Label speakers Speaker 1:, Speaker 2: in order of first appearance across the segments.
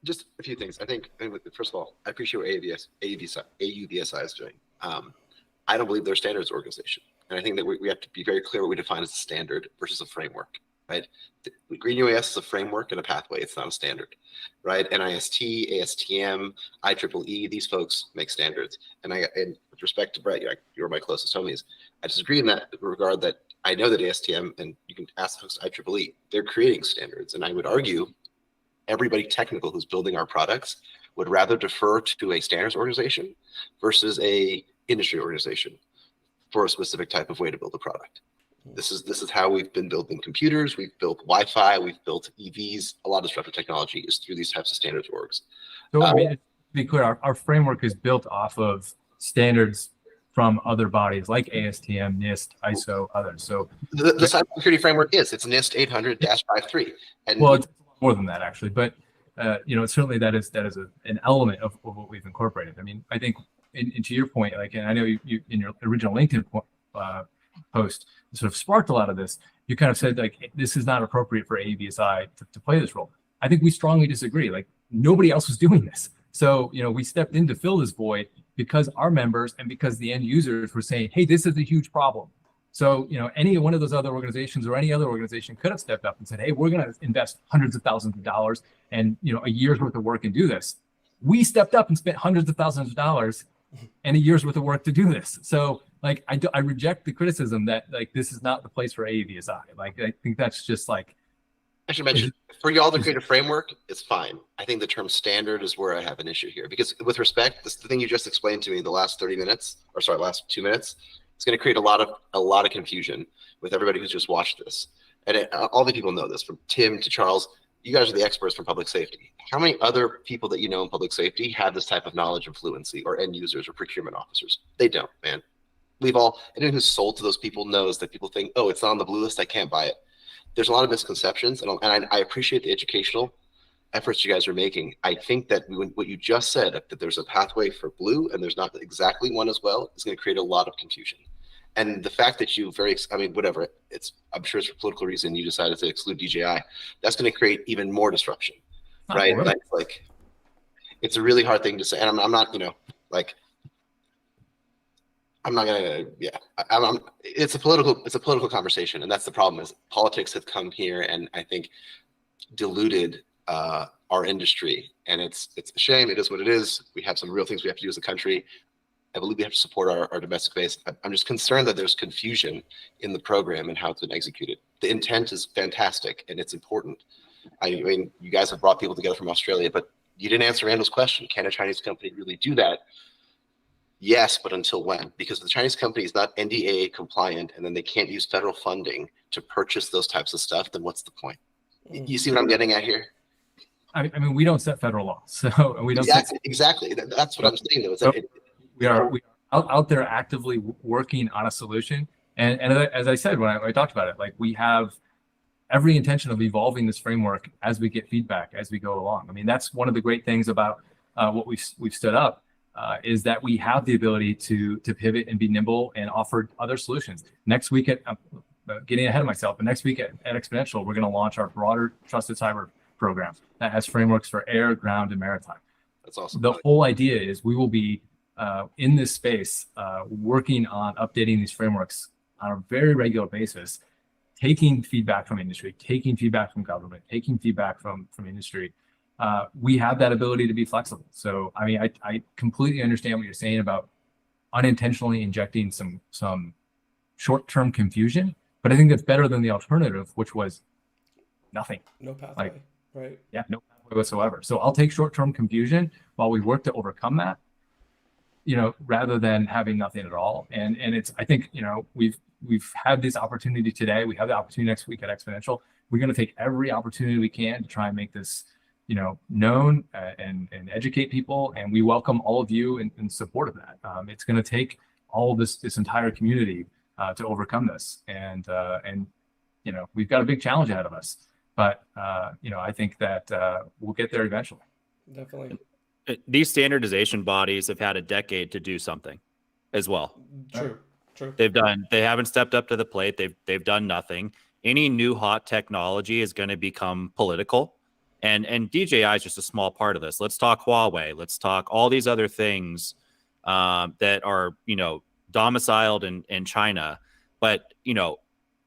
Speaker 1: just a few things. I think, first of all, I appreciate what AUVSI is doing. I don't believe they're a standards organization. And I think that we have to be very clear what we define as a standard versus a framework, right? The Green UAS is a framework and a pathway. It's not a standard, right? NIST, ASTM, IEEE, these folks make standards. And with respect to Brett, you're my closest homies. I disagree in that regard that I know that ASTM, and you can ask folks at IEEE, they're creating standards. And I would argue everybody technical who's building our products would rather defer to a standards organization versus a industry organization for a specific type of way to build a product. This is how we've been building computers. We've built Wi-Fi. We've built EVs. A lot of disruptive technology is through these types of standards orgs.
Speaker 2: So I mean, to be clear, our framework is built off of standards from other bodies like ASTM, NIST, ISO, others. So
Speaker 1: the cybersecurity framework it's NIST 800-53. And
Speaker 2: well, it's more than that actually, but certainly that is an element of what we've incorporated. I mean, I think, and to your point, like, and I know you in your original LinkedIn post sort of sparked a lot of this. You kind of said like, this is not appropriate for AUVSI to play this role. I think we strongly disagree. Like, nobody else was doing this. So, we stepped in to fill this void because our members and because the end users were saying, hey, this is a huge problem. So, any one of those other organizations or any other organization could have stepped up and said, hey, we're going to invest hundreds of thousands of dollars and, a year's worth of work and do this. We stepped up and spent hundreds of thousands of dollars and a year's worth of work to do this. So, like, I reject the criticism that, like, this is not the place for AUVSI. Like, I think that's just like.
Speaker 1: I should mention, for y'all to create a framework, it's fine. I think the term standard is where I have an issue here. Because with respect, the thing you just explained to me the last 30 minutes, or sorry, last 2 minutes, it's going to create a lot of confusion with everybody who's just watched this. And all the people know this, from Tim to Charles. You guys are the experts from public safety. How many other people that you know in public safety have this type of knowledge and fluency, or end users or procurement officers? They don't, man. Anyone who's sold to those people knows that people think, oh, it's not on the blue list, I can't buy it. There's a lot of misconceptions, and I appreciate the educational efforts you guys are making. I think that what you just said, that there's a pathway for blue and there's not exactly one as well, is going to create a lot of confusion. And the fact that whatever, I'm sure it's for political reason you decided to exclude DJI, that's going to create even more disruption, right?
Speaker 2: Really.
Speaker 1: Like, it's a really hard thing to say, and I'm not, I'm not gonna, it's a political conversation, and that's the problem. Is politics have come here and I think diluted our industry, and it's a shame. It is what it is. We have some real things we have to do as a country. I believe we have to support our domestic base. I'm just concerned that there's confusion in the program and how it's been executed. The intent is fantastic and it's important. I mean, you guys have brought people together from Australia, but you didn't answer Randall's question. Can a Chinese company really do that? Yes, but until when? Because the Chinese company is not NDAA compliant, and then they can't use federal funding to purchase those types of stuff, then what's the point? You see what I'm getting at here?
Speaker 2: I mean, we don't set federal laws, so we don't.
Speaker 1: Exactly. That's what I'm saying, though.
Speaker 2: We are out there actively working on a solution, and as I said when I talked about it, like, we have every intention of evolving this framework as we get feedback as we go along. I mean, that's one of the great things about what we've stood up. Is that we have the ability to pivot and be nimble and offer other solutions. Next week, getting ahead of myself, but next week at Exponential, we're going to launch our broader trusted cyber program that has frameworks for air, ground, and maritime.
Speaker 1: That's awesome.
Speaker 2: The whole idea is we will be in this space working on updating these frameworks on a very regular basis, taking feedback from industry, taking feedback from government, taking feedback from industry. We have that ability to be flexible. So, I mean, I completely understand what you're saying about unintentionally injecting some short-term confusion, but I think that's better than the alternative, which was nothing.
Speaker 3: No pathway, right?
Speaker 2: Yeah, no pathway whatsoever. So I'll take short-term confusion while we work to overcome that, rather than having nothing at all. And it's, I think, we've had this opportunity today. We have the opportunity next week at Exponential. We're going to take every opportunity we can to try and make this known and educate people, and we welcome all of you in support of that. It's going to take all of this entire community to overcome this, and we've got a big challenge ahead of us. But I think that we'll get there eventually.
Speaker 3: Definitely.
Speaker 4: These standardization bodies have had a decade to do something, as well.
Speaker 3: True.
Speaker 4: They haven't stepped up to the plate. They've done nothing. Any new hot technology is going to become political. And DJI is just a small part of this. Let's talk Huawei. Let's talk all these other things that are, domiciled in China. But,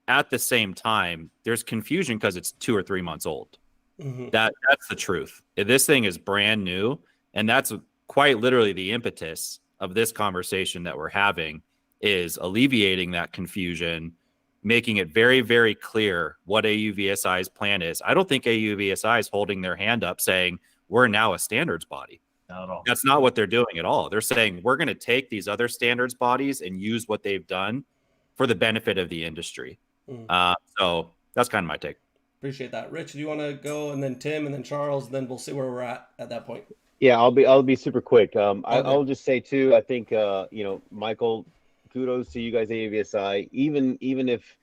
Speaker 4: at the same time, there's confusion because it's 2 or 3 months old.
Speaker 3: Mm-hmm.
Speaker 4: That's the truth. This thing is brand new. And that's quite literally the impetus of this conversation that we're having, is alleviating that confusion, making it very, very clear what AUVSI's plan is. I don't think AUVSI is holding their hand up saying, we're now a standards body.
Speaker 2: Not at all.
Speaker 4: That's not what they're doing at all. They're saying, we're going to take these other standards bodies and use what they've done for the benefit of the industry. So that's kind of my take.
Speaker 3: Appreciate that. Rich, do you want to go, and then Tim, and then Charles, and then we'll see where we're at that point.
Speaker 5: Yeah, I'll be super quick. I'll just say too, I think Michael, kudos to you guys, AUVSI. Even if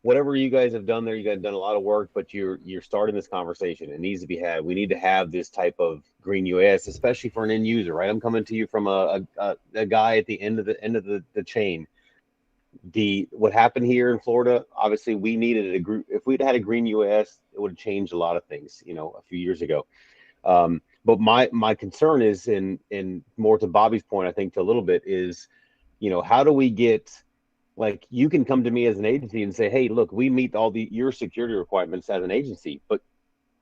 Speaker 5: whatever you guys have done there, you guys have done a lot of work, but you're starting this conversation. It needs to be had. We need to have this type of green UAS, especially for an end user, right? I'm coming to you from a guy at the end of the chain. What happened here in Florida, obviously we needed a group. If we'd had a green UAS, it would have changed a lot of things, a few years ago. But my concern is, in more to Bobby's point, I think, to a little bit, is, how do we get, like, you can come to me as an agency and say, hey, look, we meet all your security requirements as an agency, but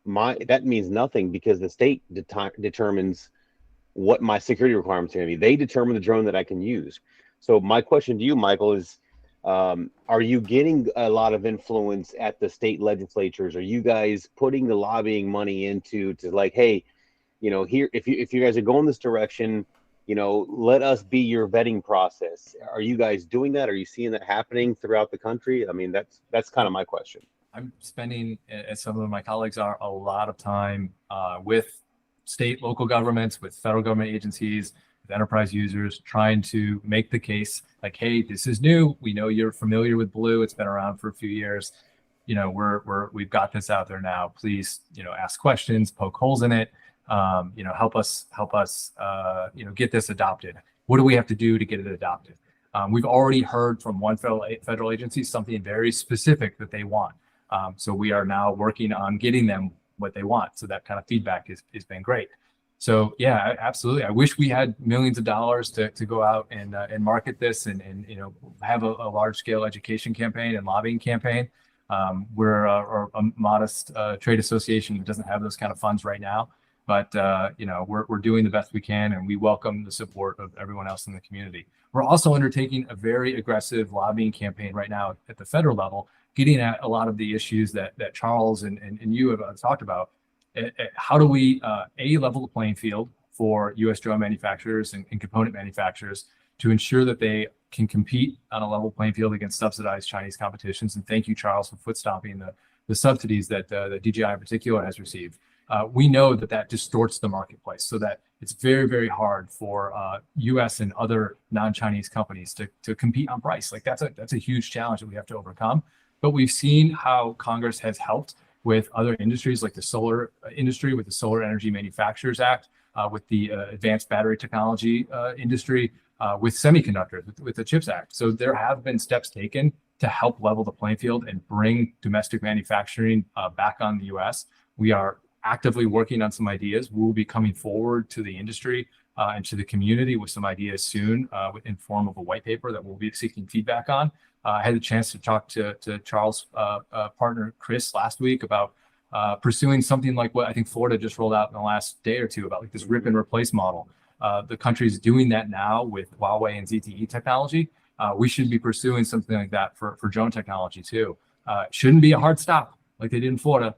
Speaker 5: that means nothing, because the state determines what my security requirements are going to be. They determine the drone that I can use. So my question to you, Michael, is, are you getting a lot of influence at the state legislatures? Are you guys putting the lobbying money into like, hey, here, if you guys are going this direction, let us be your vetting process. Are you guys doing that? Are you seeing that happening throughout the country? I mean, that's kind of my question.
Speaker 2: I'm spending, as some of my colleagues are, a lot of time with state, local governments, with federal government agencies, with enterprise users, trying to make the case like, hey, this is new. We know you're familiar with Blue. It's been around for a few years. We've got this out there now. Please, ask questions, poke holes in it. Help us, get this adopted. What do we have to do to get it adopted? We've already heard from one federal agency something very specific that they want. So we are now working on getting them what they want. So that kind of feedback has been great. So yeah, absolutely. I wish we had millions of dollars to go out and market this and have a large scale education campaign and lobbying campaign. We're a modest trade association that doesn't have those kind of funds right now. But we're doing the best we can, and we welcome the support of everyone else in the community. We're also undertaking a very aggressive lobbying campaign right now at the federal level, getting at a lot of the issues that Charles and you have talked about. How do we level the playing field for U.S. drone manufacturers and component manufacturers to ensure that they can compete on a level playing field against subsidized Chinese competitions? And thank you, Charles, for foot stomping the subsidies that DJI in particular has received. We know that distorts the marketplace, so that it's very, very hard for U.S. and other non-Chinese companies to compete on price. Like that's a huge challenge that we have to overcome. But we've seen how Congress has helped with other industries, like the solar industry, with the Solar Energy Manufacturers Act, with the advanced battery technology industry, with semiconductors, with the CHIPS Act. So there have been steps taken to help level the playing field and bring domestic manufacturing back on the U.S. We are actively working on some ideas. We'll be coming forward to the industry and to the community with some ideas soon in form of a white paper that we'll be seeking feedback on. I had the chance to talk to Charles' partner, Chris, last week about pursuing something like what I think Florida just rolled out in the last day or two, about like this rip and replace model. The country's doing that now with Huawei and ZTE technology. We should be pursuing something like that for drone technology too. Shouldn't be a hard stop like they did in Florida.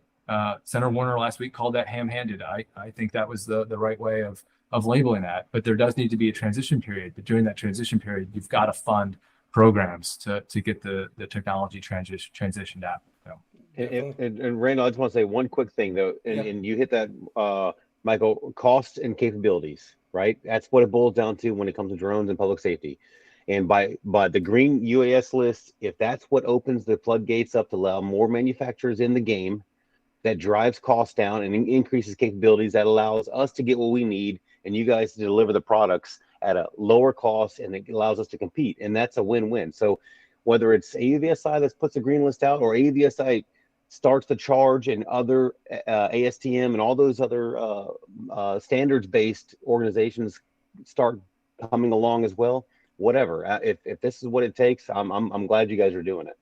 Speaker 2: Senator Warner last week called that ham-handed. I think that was the right way of labeling that. But there does need to be a transition period. But during that transition period, you've got to fund programs to get the technology transitioned out. So.
Speaker 5: And Randall, I just want to say one quick thing though, and you hit that, Michael, cost and capabilities, right? That's what it boils down to when it comes to drones and public safety. And by the green UAS list, if that's what opens the floodgates up to allow more manufacturers in the game, that drives costs down and increases capabilities, that allows us to get what we need and you guys to deliver the products at a lower cost, and it allows us to compete. And that's a win-win. So whether it's AUVSI that puts a green list out or AUVSI starts the charge and other ASTM and all those other standards-based organizations start coming along as well, whatever. If this is what it takes, I'm glad you guys are doing it.